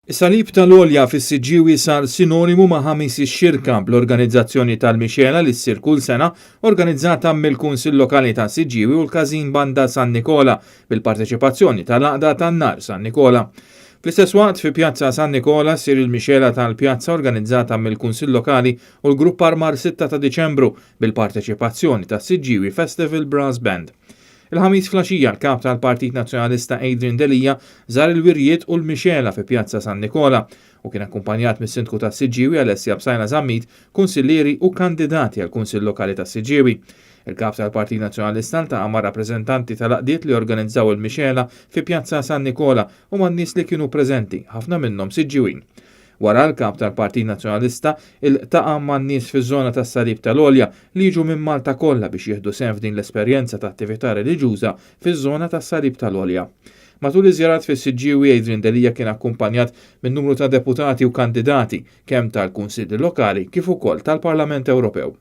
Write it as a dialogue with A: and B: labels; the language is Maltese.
A: Is-salib tal-Olja fis-Siġġiewi sar sinonimu ma' ħamis ix-xirka bl-organizzazzjoni tal-Mixela li ssir kull sena organizzata mill-Kunsill Lokali ta' Siġġiewi u l-Każin Banda San Nikola bil-parteċipazzjoni tal-Għaqda tan-Nar San Nikola. Fl-istess waqt fi Pjazza San Nikola ssir il-Mixela tal-Pjazza organizzata mill-Kunsill Lokali u l-Grupp Armar 6 ta' Diċembru bil-parteċipazzjoni ta' Siġġiewi Festival Brass Band. Il-ħamis flaxija l-kap tal-Partit Nazzjonalista Adrian Delija żar il-wirjiet u l-Mixela fi Pjazza San Nikola u kien akkumpanjat mis-Sindku ta' Siġġiewi Alessia Bsajna Żammit, kunsillieri u kandidati għal Kunsill Lokali ta' Siġġiewi. Il-kap tal-Partit Nazzjonalista ltaqa' ma' rappreżentanti tal-għaqdiet li organizzaw il-Mixela fi Pjazza San Nikola u man-nies li kienu preżenti, ħafna minnhom Siġġiewin. Wara l-kap tal-Partit Nazzjonalista iltaqa' man-nies fiż-żona tas-Salib tal-Olja li jiġu minn Malta kollha biex jieħdu sehem f'din l-esperjenza ta' attività reliġjuża fiż-żona tas-Salib tal-Olja. Matul iż-żjarat fis-Siġġiewi Adrian Delija kien akkumpanjat minn numru ta' deputati u kandidati kemm tal-Kunsilli Lokali kif ukoll tal-Parlament Ewropew.